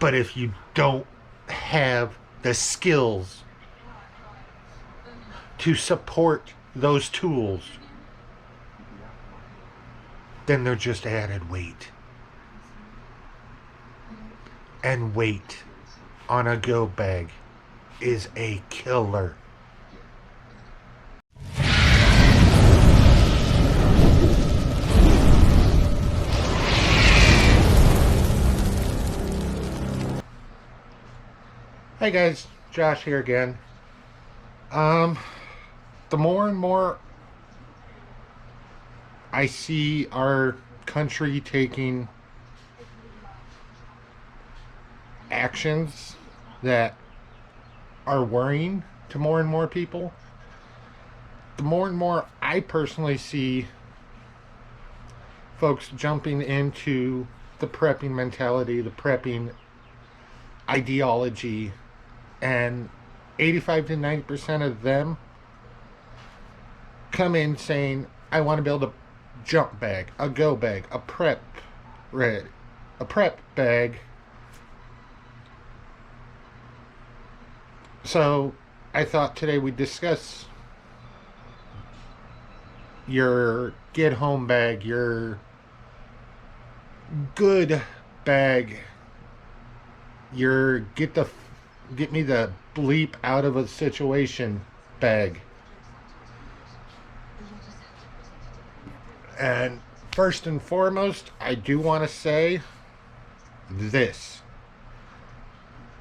But if you don't have the skills to support those tools, then they're just added weight. And weight on a go bag is a killer. Hey guys, Josh here again. The more and more I see our country taking actions that are worrying to more and more people, the more and more I personally see folks jumping into the prepping mentality, the prepping ideology, and 85 to 90% of them come in saying, I want to build a jump bag, a go bag, a prep bag. So I thought today we'd discuss your get home bag, your good bag, your get me the bleep out of a situation bag. And first and foremost, I do want to say this.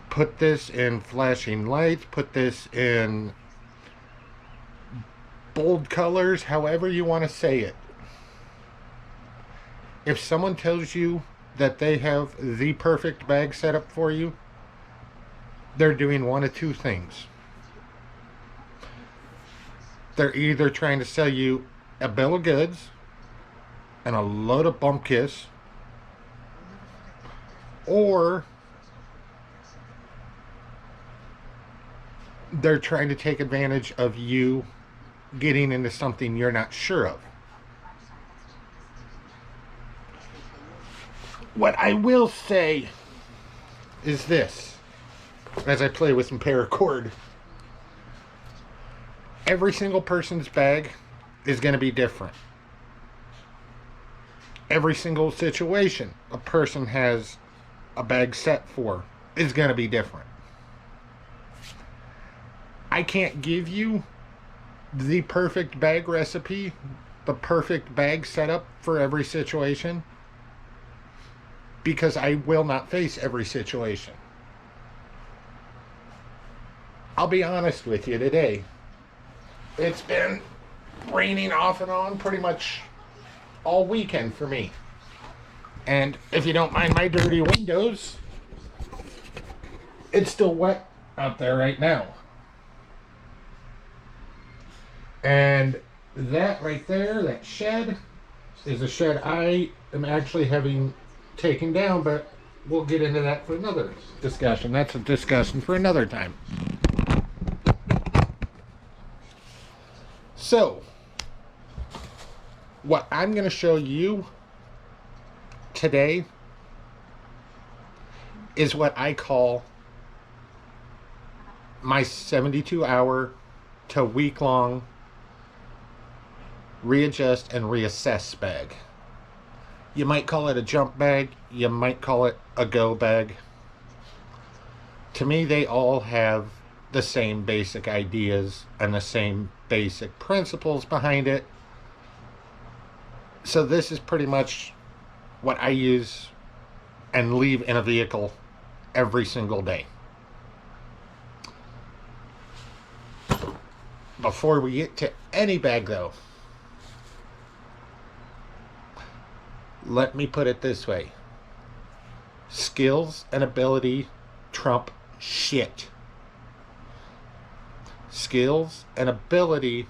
Put this in flashing lights, put this in bold colors, however you want to say it. If someone tells you that they have the perfect bag set up for you, they're doing one of two things. They're either trying to sell you a bill of goods and a load of bump kiss, or they're trying to take advantage of you getting into something you're not sure of. What I will say is this, as I play with some paracord. Every single person's bag is going to be different. Every single situation a person has a bag set for is going to be different. I can't give you the perfect bag recipe, the perfect bag setup for every situation, because I will not face every situation. I'll be honest with you today. It's been raining off and on pretty much all weekend for me. And if you don't mind my dirty windows, it's still wet out there right now. And that right there, that shed, is a shed I am actually having taken down, but we'll get into that for another discussion. That's a discussion for another time. So, what I'm going to show you today is what I call my 72-hour to week-long readjust and reassess bag. You might call it a jump bag, you might call it a go bag. To me, they all have the same basic ideas and the same basic principles behind it. So this is pretty much what I use and leave in a vehicle every single day. Before we get to any bag though, let me put it this way. Skills and ability trump shit. Skills and ability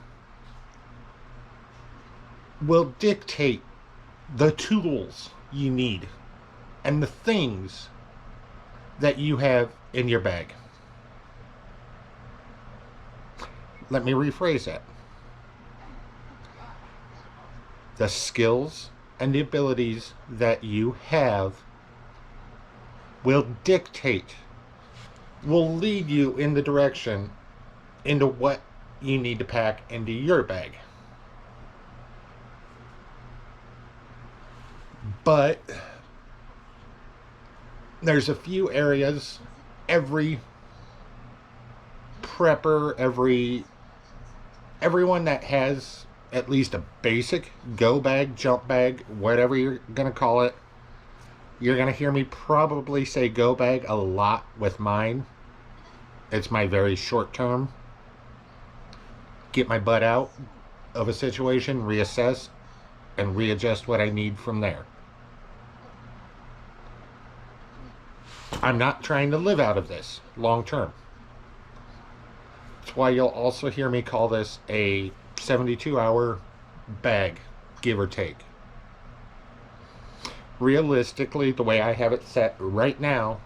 will dictate the tools you need and the things that you have in your bag. Let me rephrase that. The skills and the abilities that you have will dictate, will lead you in the direction into what you need to pack into your bag. But there's a few areas every prepper, everyone that has at least a basic go bag, jump bag, whatever you're going to call it, you're going to hear me probably say go bag a lot with mine. It's my very short term. Get my butt out of a situation, reassess, and readjust what I need from there. I'm not trying to live out of this long term. That's why you'll also hear me call this a 72-hour bag, give or take. Realistically, the way I have it set right now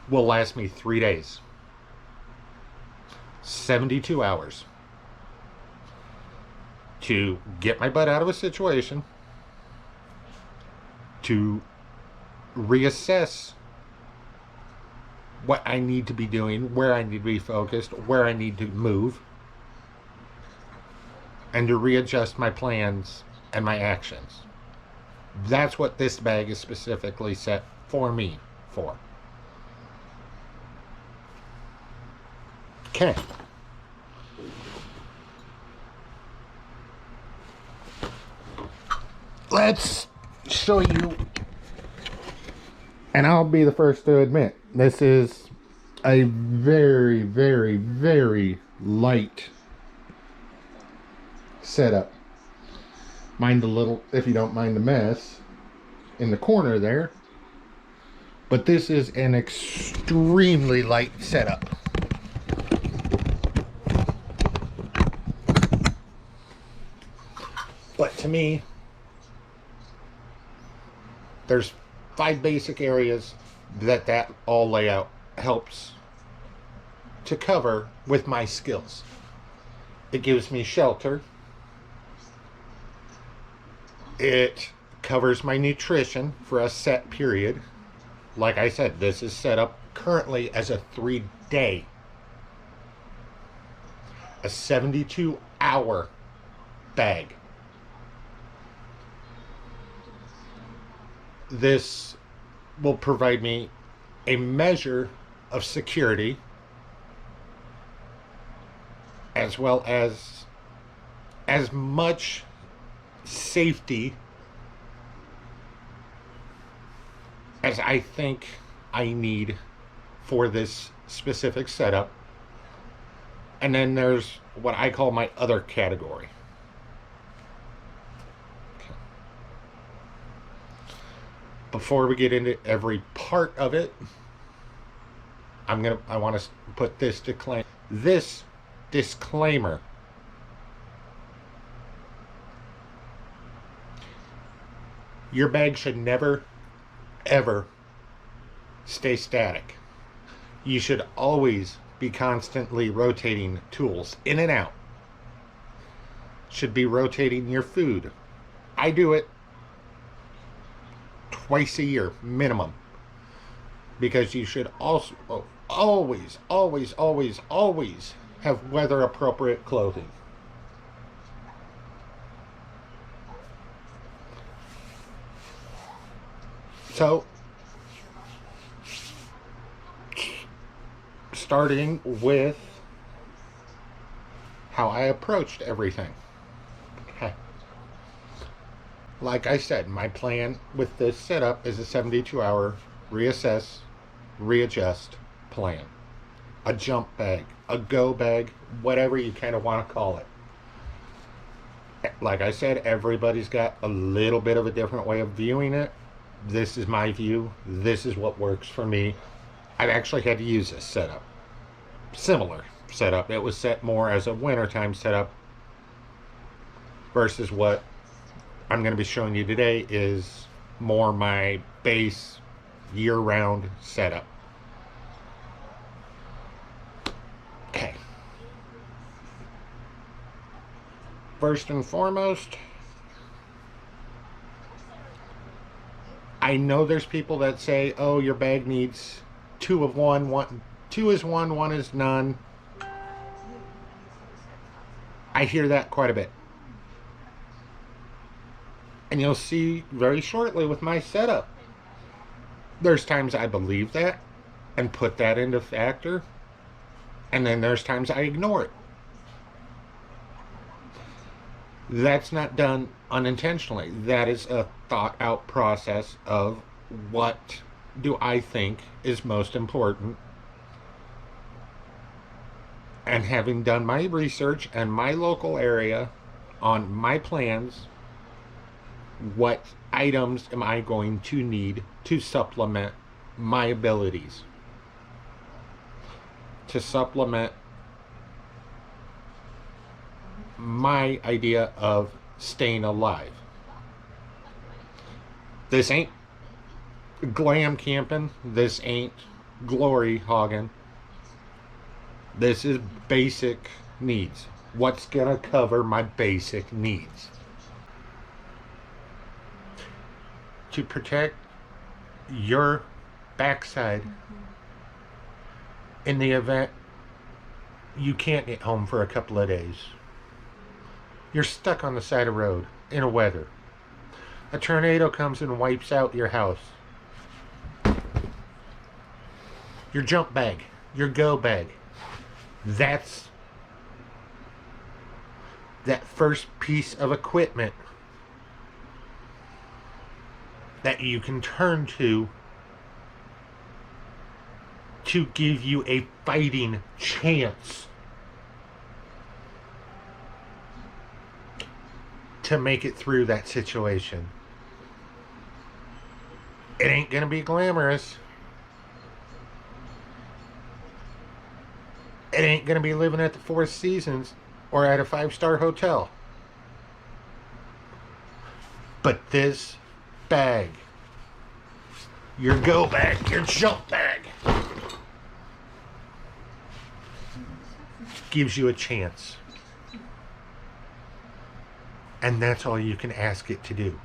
will last me 3 days. 72 hours to get my butt out of a situation, to reassess what I need to be doing, where I need to be focused, where I need to move, and to readjust my plans and my actions. That's what this bag is specifically set for me for. Okay. Let's show you, and I'll be the first to admit, this is a very, very, very light setup. Mind the little, if you don't mind the mess in the corner there, but this is an extremely light setup. But to me, there's 5 basic areas that all layout helps to cover with my skills. It gives me shelter. It covers my nutrition for a set period. Like I said, this is set up currently as a 3-day, a 72-hour bag. This will provide me a measure of security as well as much safety as I think I need for this specific setup. And then there's what I call my other category. Before we get into every part of it, I want to put this disclaimer. Your bag should never, ever stay static. You should always be constantly rotating tools in and out. Should be rotating your food. I do it twice a year minimum, because you should also always have weather appropriate clothing. So starting with how I approached everything. Okay. Like I said, my plan with this setup is a 72-hour reassess, readjust plan. A jump bag, a go bag, whatever you kind of want to call it. Like I said, everybody's got a little bit of a different way of viewing it. This is my view. This is what works for me. I've actually had to use this setup. Similar setup. It was set more as a wintertime setup versus what I'm going to be showing you today is more my base year-round setup. Okay. First and foremost, I know there's people that say, oh, your bag needs two of one, two is one is none. I hear that quite a bit. And you'll see very shortly with my setup. There's times I believe that and put that into factor, and then there's times I ignore it. That's not done unintentionally. That is a thought out process of what do I think is most important. And having done my research and my local area on my plans, what items am I going to need to supplement my abilities? To supplement my idea of staying alive. This ain't glam camping. This ain't glory hogging. This is basic needs. What's gonna cover my basic needs? To protect your backside in the event you can't get home for a couple of days. You're stuck on the side of the road in a weather. A tornado comes and wipes out your house. Your jump bag, your go bag. That's that first piece of equipment that you can turn to give you a fighting chance to make it through that situation. It ain't gonna be glamorous. It ain't gonna be living at the Four Seasons or at a 5-star hotel. But this bag, your go bag, your jump bag, gives you a chance. And that's all you can ask it to do.